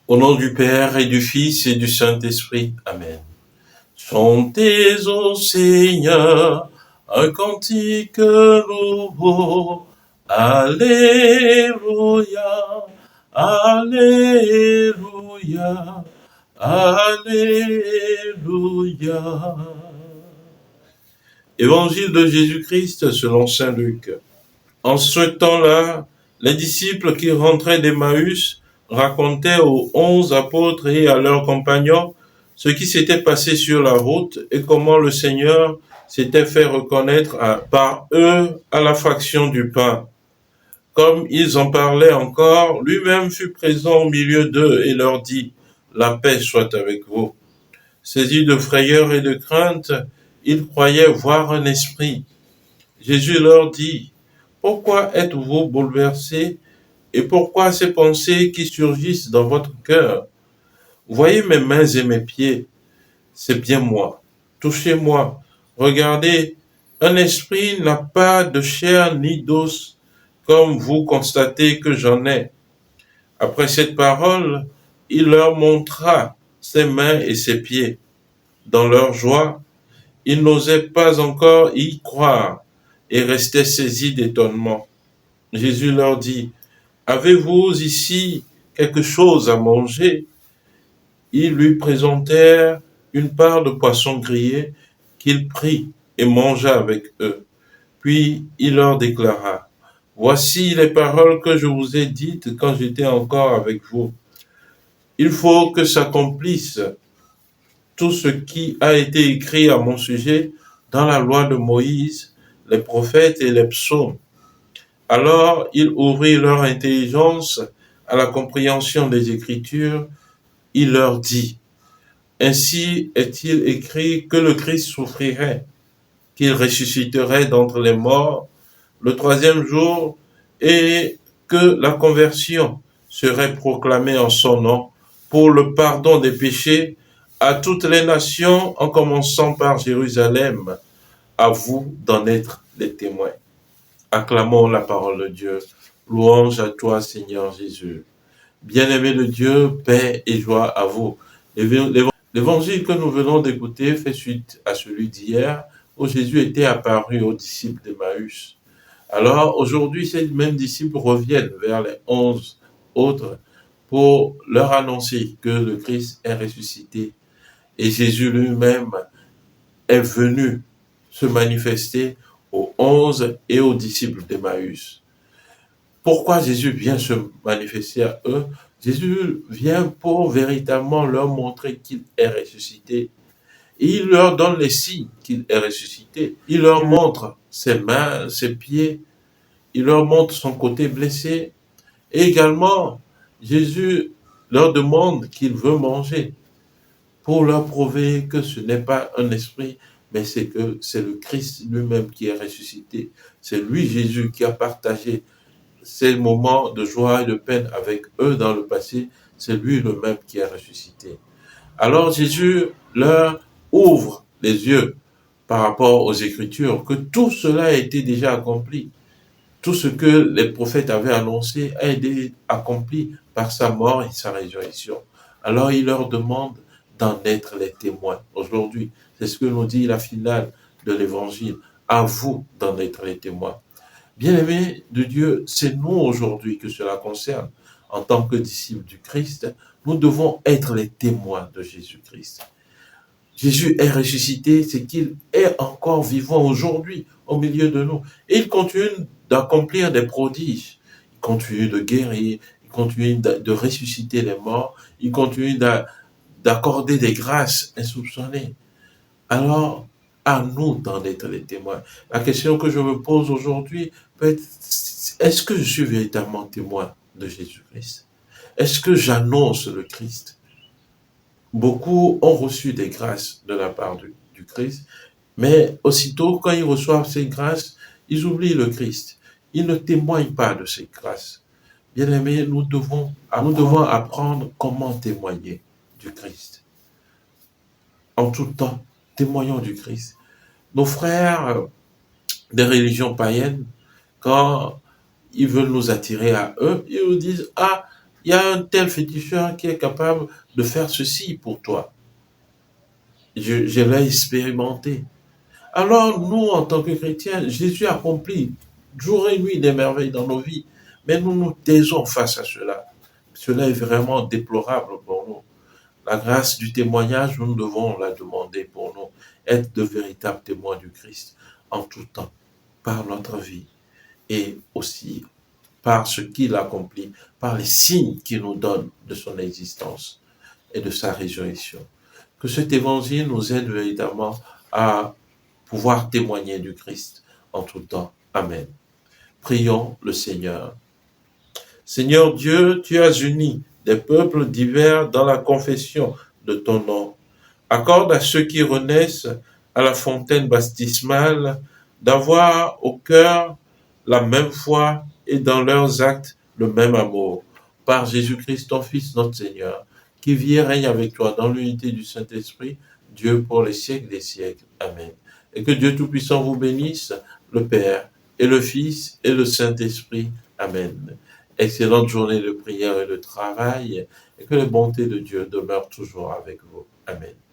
Au nom du Père et du Fils et du Saint-Esprit. Amen. Chantez au Seigneur un cantique nouveau. Alléluia, Alléluia, Alléluia. Évangile de Jésus-Christ selon saint Luc. En ce temps-là, les disciples qui rentraient d'Emmaüs racontaient aux 11 apôtres et à leurs compagnons ce qui s'était passé sur la route et comment le Seigneur s'était fait reconnaître par eux à la fraction du pain. Comme ils en parlaient encore, lui-même fut présent au milieu d'eux et leur dit « La paix soit avec vous ». Saisis de frayeur et de crainte, ils croyaient voir un esprit. Jésus leur dit « Pourquoi êtes-vous bouleversés et pourquoi ces pensées qui surgissent dans votre cœur? Voyez mes mains et mes pieds, c'est bien moi. Touchez-moi. Regardez, un esprit n'a pas de chair ni d'os, comme vous constatez que j'en ai. » Après cette parole, il leur montra ses mains et ses pieds. Dans leur joie, ils n'osaient pas encore y croire et restaient saisis d'étonnement. Jésus leur dit, « Avez-vous ici quelque chose à manger ?» Ils lui présentèrent une part de poisson grillé qu'il prit et mangea avec eux. Puis il leur déclara, « Voici les paroles que je vous ai dites quand j'étais encore avec vous. Il faut que s'accomplisse tout ce qui a été écrit à mon sujet dans la loi de Moïse, les prophètes et les psaumes. » Alors il ouvrit leur intelligence à la compréhension des Écritures. Il leur dit, « Ainsi est-il écrit que le Christ souffrirait, qu'il ressusciterait d'entre les morts le troisième jour et que la conversion serait proclamée en son nom pour le pardon des péchés à toutes les nations, en commençant par Jérusalem. À vous d'en être les témoins. » Acclamons la parole de Dieu. Louange à toi, Seigneur Jésus. Bien-aimé de Dieu, paix et joie à vous. L'évangile que nous venons d'écouter fait suite à celui d'hier, où Jésus était apparu aux disciples d'Emmaüs. Alors, aujourd'hui, ces mêmes disciples reviennent vers les 11 autres pour leur annoncer que le Christ est ressuscité. Et Jésus lui-même est venu se manifester aux 11 et aux disciples d'Emmaüs. Pourquoi Jésus vient se manifester à eux? Jésus vient pour véritablement leur montrer qu'il est ressuscité. Et il leur donne les signes qu'il est ressuscité. Il leur montre ses mains, ses pieds. Il leur montre son côté blessé. Et également, Jésus leur demande qu'il veut manger pour leur prouver que ce n'est pas un esprit, mais c'est que c'est le Christ lui-même qui est ressuscité. C'est lui, Jésus, qui a partagé ces moments de joie et de peine avec eux dans le passé. C'est lui le même qui est ressuscité. Alors Jésus leur ouvre les yeux par rapport aux Écritures, que tout cela a été déjà accompli. Tout ce que les prophètes avaient annoncé a été accompli par sa mort et sa résurrection. Alors il leur demande d'en être les témoins. Aujourd'hui, c'est ce que nous dit la finale de l'Évangile. À vous d'en être les témoins. Bien-aimés de Dieu, c'est nous aujourd'hui que cela concerne. En tant que disciples du Christ, nous devons être les témoins de Jésus-Christ. Jésus est ressuscité, c'est qu'il est encore vivant aujourd'hui au milieu de nous. Et il continue d'accomplir des prodiges. Il continue de guérir, il continue de ressusciter les morts, il continue d'accorder des grâces insoupçonnées. Alors, à nous d'en être les témoins. La question que je me pose aujourd'hui peut être, est-ce que je suis véritablement témoin de Jésus-Christ? Est-ce que j'annonce le Christ? Beaucoup ont reçu des grâces de la part du Christ, mais aussitôt quand ils reçoivent ces grâces, ils oublient le Christ. Ils ne témoignent pas de ces grâces. Bien-aimés, nous devons apprendre comment témoigner du Christ. En tout temps, témoignons du Christ. Nos frères des religions païennes, quand ils veulent nous attirer à eux, ils nous disent « Ah, il y a un tel féticheur qui est capable de faire ceci pour toi. Je l'ai expérimenté. Alors, nous, en tant que chrétiens, Jésus accomplit jour et nuit des merveilles dans nos vies, mais nous nous taisons face à cela. Cela est vraiment déplorable pour nous. La grâce du témoignage, nous devons la demander pour nous, être de véritables témoins du Christ en tout temps, par notre vie et aussi par ce qu'il accomplit, par les signes qu'il nous donne de son existence et de sa résurrection. Que cet évangile nous aide véritablement à pouvoir témoigner du Christ en tout temps. Amen. Prions le Seigneur. Seigneur Dieu, tu as uni des peuples divers dans la confession de ton nom. Accorde à ceux qui renaissent à la fontaine baptismale d'avoir au cœur la même foi et dans leurs actes le même amour. Par Jésus-Christ, ton Fils, notre Seigneur, qui vit et règne avec toi dans l'unité du Saint-Esprit, Dieu pour les siècles des siècles. Amen. Et que Dieu Tout-Puissant vous bénisse, le Père et le Fils et le Saint-Esprit. Amen. Excellente journée de prière et de travail, et que les bontés de Dieu demeurent toujours avec vous. Amen.